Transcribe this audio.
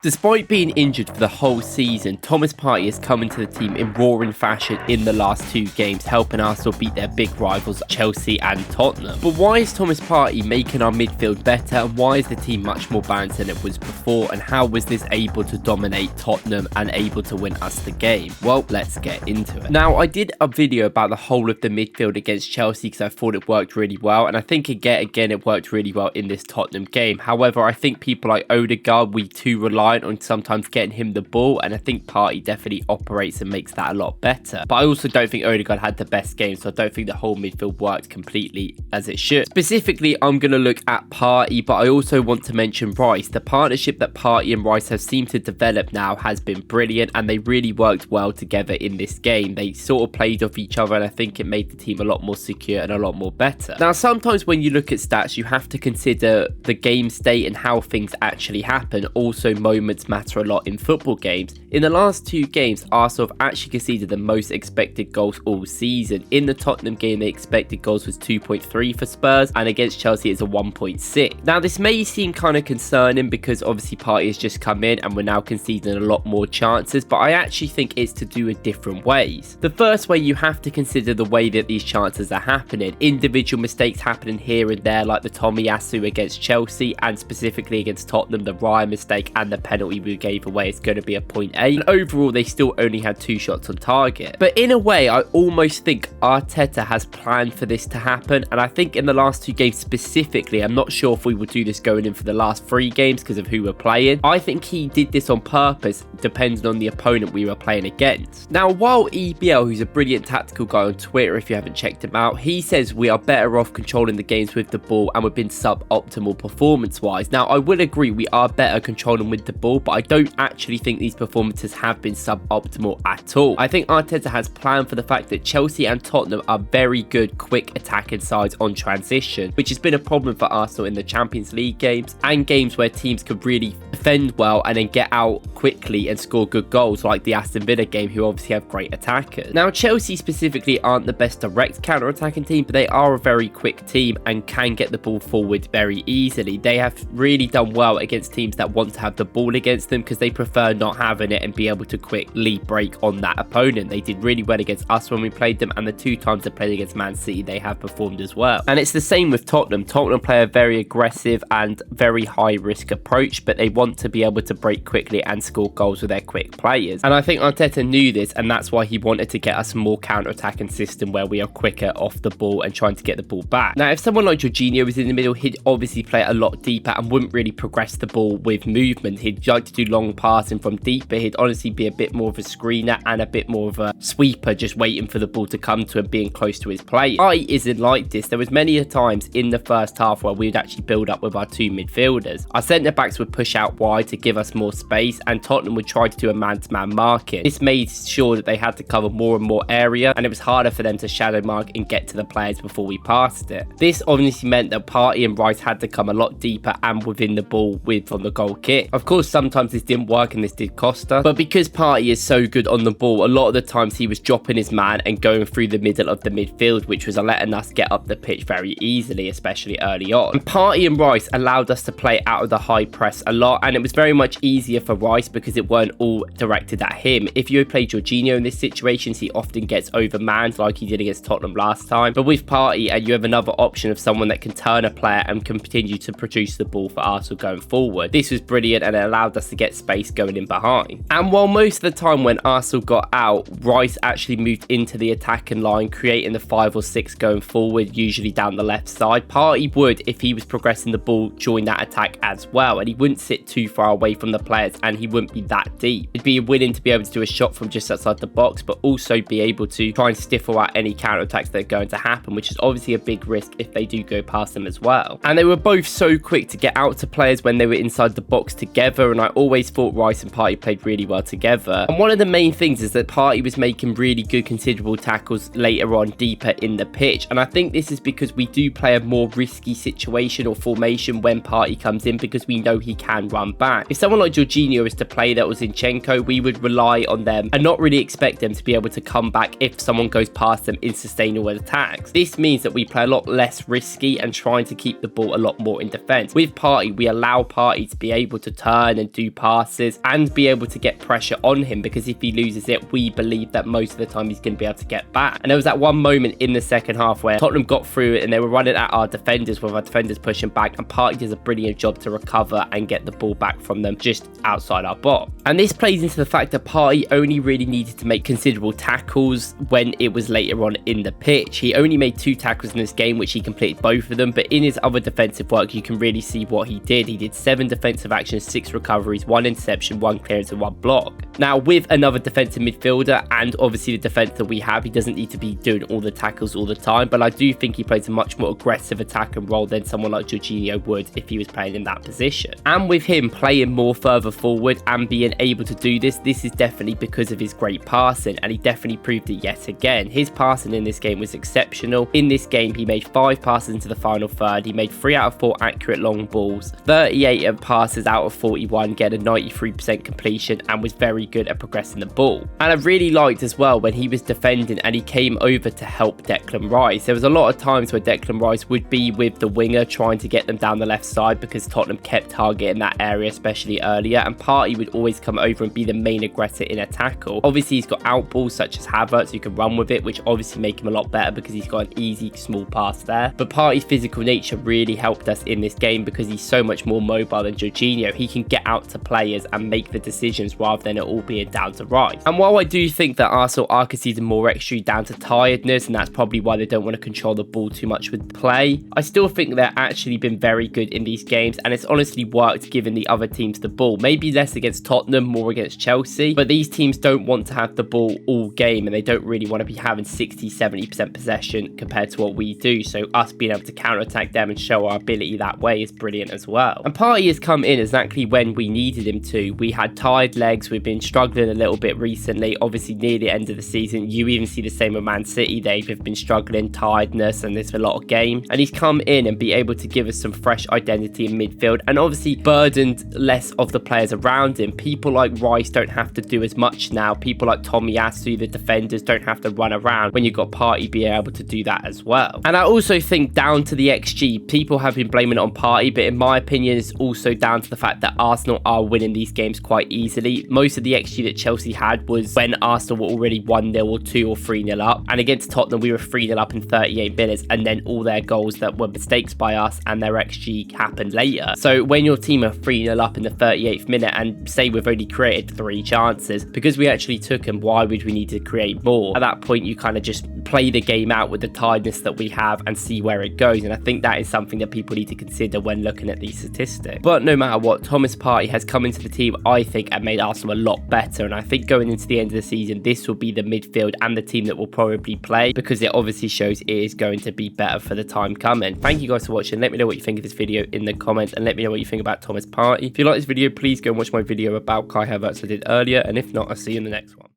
Despite being injured for the whole season, Thomas Partey has come into the team in roaring fashion in the last two games, helping Arsenal beat their big rivals Chelsea and Tottenham. But why is Thomas Partey making our midfield better, and why is the team much more balanced than it was before, and how was this able to dominate Tottenham and able to win us the game? Well, let's get into it. Now, I did a video about the whole of the midfield against Chelsea because I thought it worked really well, and I think again it worked really well in this Tottenham game. However, I think people like Odegaard, we too rely on sometimes getting him the ball, and I think Partey definitely operates and makes that a lot better. But I also don't think Odegaard had the best game, so I don't think the whole midfield worked completely as it should. Specifically, I'm going to look at Partey, but I also want to mention Rice. The partnership that Partey and Rice have seemed to develop now has been brilliant, and they really worked well together in this game. They sort of played off each other, and I think it made the team a lot more secure and a lot more better. Now, sometimes when you look at stats, you have to consider the game state and how things actually happen. Also, moments matter a lot in football games. In the last two games, Arsenal have actually conceded the most expected goals all season. In the Tottenham game, the expected goals was 2.3 for Spurs, and against Chelsea it's a 1.6. Now, this may seem kind of concerning because obviously Partey has just come in and we're now conceding a lot more chances, but I actually think it's to do with different ways. The first way, you have to consider the way that these chances are happening. Individual mistakes happening here and there, like the Tomiyasu against Chelsea, and specifically against Tottenham, the Ryan mistake and the penalty we gave away is going to be a 0.8. And overall, they still only had 2 shots on target. But in a way, I almost think Arteta has planned for this to happen. And I think in the last 2 games specifically, I'm not sure if we will do this going in for the last 3 games because of who we're playing. I think he did this on purpose, depending on the opponent we were playing against. Now, while EBL, who's a brilliant tactical guy on Twitter, if you haven't checked him out, he says we are better off controlling the games with the ball and we've been suboptimal performance-wise. Now, I will agree we are better controlling with the ball, but I don't actually think these performances have been suboptimal at all. I think Arteta has planned for the fact that Chelsea and Tottenham are very good quick attacking sides on transition, which has been a problem for Arsenal in the Champions League games and games where teams could really defend well and then get out quickly and score good goals, like the Aston Villa game, who obviously have great attackers. Now, Chelsea specifically aren't the best direct counter-attacking team, but they are a very quick team and can get the ball forward very easily. They have really done well against teams that want to have the ball against them because they prefer not having it and be able to quickly break on that opponent. They did really well against us when we played them, and the 2 times they played against Man City, they have performed as well. And it's the same with Tottenham. Tottenham play a very aggressive and very high risk approach, but they want to be able to break quickly and score goals with their quick players. And I think Arteta knew this, and that's why he wanted to get us a more counter-attacking system where we are quicker off the ball and trying to get the ball back. Now, if someone like Jorginho was in the middle, he'd obviously play a lot deeper and wouldn't really progress the ball with movement. He'd like to do long passing from deeper. He'd honestly be a bit more of a screener and a bit more of a sweeper, just waiting for the ball to come to him, being close to his play. I isn't like this. There was many a times in the first half where we'd actually build up with our 2 midfielders. Our centre-backs would push out wide to give us more space, and Tottenham would try to do a man-to-man marking. This made sure that they had to cover more and more area, and it was harder for them to shadow mark and get to the players before we passed it. This obviously meant that Partey and Rice had to come a lot deeper and within the ball from the goal kick. Of course, sometimes this didn't work and this did cost us, but because Partey is so good on the ball, a lot of the times he was dropping his man and going through the middle of the midfield, which was letting us get up the pitch very easily, especially early on. And Partey and Rice allowed us to play out of the high press a lot, and it was very much easier for Rice because it weren't all directed at him. If you play Jorginho in this situation, he often gets overmanned like he did against Tottenham last time. But with Partey, and you have another option of someone that can turn a player and continue to produce the ball for Arsenal going forward. This was brilliant, and it allowed us to get space going in behind. And while most of the time when Arsenal got out, Rice actually moved into the attacking line, creating the 5 or 6 going forward, usually down the left side. Partey would, if he was progressing the ball, join that attack as well, and he wouldn't sit too far away from the players, and he wouldn't be that deep. He'd be willing to be able to do a shot from just outside the box, but also be able to try and stifle out any counter-attacks that are going to happen, which is obviously a big risk if they do go past them as well. And they were both so quick to get out to players when they were inside the box together, and I always thought Rice and Partey played really well together. And one of the main things is that Partey was making really good considerable tackles later on deeper in the pitch, and I think this is because we do play a more risky situation or formation when Partey comes in, because we know he can run back. If someone like Jorginho is to play that was Zinchenko, we would rely on them and not really expect them to be able to come back if someone goes past them in sustainable attacks. This means that we play a lot less risky and trying to keep the ball a lot more in defense. With Partey, we allow Partey to be able to turn and do passes and be able to get pressure on him, because if he loses it, we believe that most of the time he's going to be able to get back. And there was that one moment in the second half where Tottenham got through it and they were running at our defenders with our defenders pushing back, and Partey does a brilliant job to recover and get the ball back from them just outside our box. And this plays into the fact that Partey only really needed to make considerable tackles when it was later on in the pitch. He only made 2 tackles in this game, which he completed both of them, but in his other defensive work you can really see what he did. He did 7 defensive actions, 6 recoveries, 1 interception, 1 clearance and 1 block. Now with another defensive midfielder and obviously the defense that we have, he doesn't need to be doing all the tackles all the time, but I do think he plays a much more aggressive attacking role than someone like Jorginho would if he was playing in that position. And with him playing more further forward and being able to do this is definitely because of his great passing, and he definitely proved it yet again. His passing in this game was exceptional. In this game he made 5 passes into the final third, he made 3 out of 4 accurate long balls, 38 passes out of 41, getting a 93% completion, and was very good at progressing the ball. And I really liked as well when he was defending and he came over to help Declan Rice. There was a lot of times where Declan Rice would be with the winger trying to get them down the left side because Tottenham kept targeting that area, especially earlier, and Partey would always come over and be the main aggressor in a tackle. Obviously he's got out balls such as Havertz who can run with it, which obviously make him a lot better because he's got an easy small pass there. But Partey's physical nature really helped us in this game because he's so much more mobile than Jorginho. He can get out to players and make the decisions rather than it all being down to Rice. And while I do think that Arsenal are conceding more XG down to tiredness, and that's probably why they don't want to control the ball too much with play, I still think they've actually been very good in these games, and it's honestly worked giving the other teams the ball. Maybe less against Tottenham, more against Chelsea, but these teams don't want to have the ball all game and they don't really want to be having 60-70% possession compared to what we do, so us being able to counter-attack them and show our ability that way is brilliant as well. And Partey has come in exactly when we needed him to. We had tired legs, we've been struggling a little bit recently, obviously near the end of the season. You even see the same with Man City, they've been struggling, tiredness, and there's a lot of game, and he's come in and be able to give us some fresh identity in midfield and obviously burdened less of the players around him. People like Rice don't have to do as much now, people like Tomiyasu, the defenders, don't have to run around when you've got Partey being able to do that as well. And I also think down to the XG, people have been blaming it on Partey, but in my opinion it's also down to the fact that Arsenal are winning these games quite easily. Most of the XG that Chelsea had was when Arsenal were already 1-0 or 2 or 3-0 up, and against Tottenham we were 3-0 up in 38 minutes, and then all their goals that were mistakes by us and their XG happened later. So when your team are 3-0 up in the 38th minute and say we've only created 3 chances, because we actually took them, why would we need to create more? At that point you kind of just play the game out with the tiredness that we have and see where it goes, and I think that is something that people need to consider when looking at these statistics. But no matter what, Thomas Partey has come into the team, I think, and made Arsenal a lot better, and I think going into the end of the season this will be the midfield and the team that will probably play, because it obviously shows it is going to be better for the time coming. Thank you guys for watching. Let me know what you think of this video in the comments, and let me know what you think about Thomas Partey. If you like this video, please go and watch my video about Kai Havertz I did earlier, and if not, I'll see you in the next one.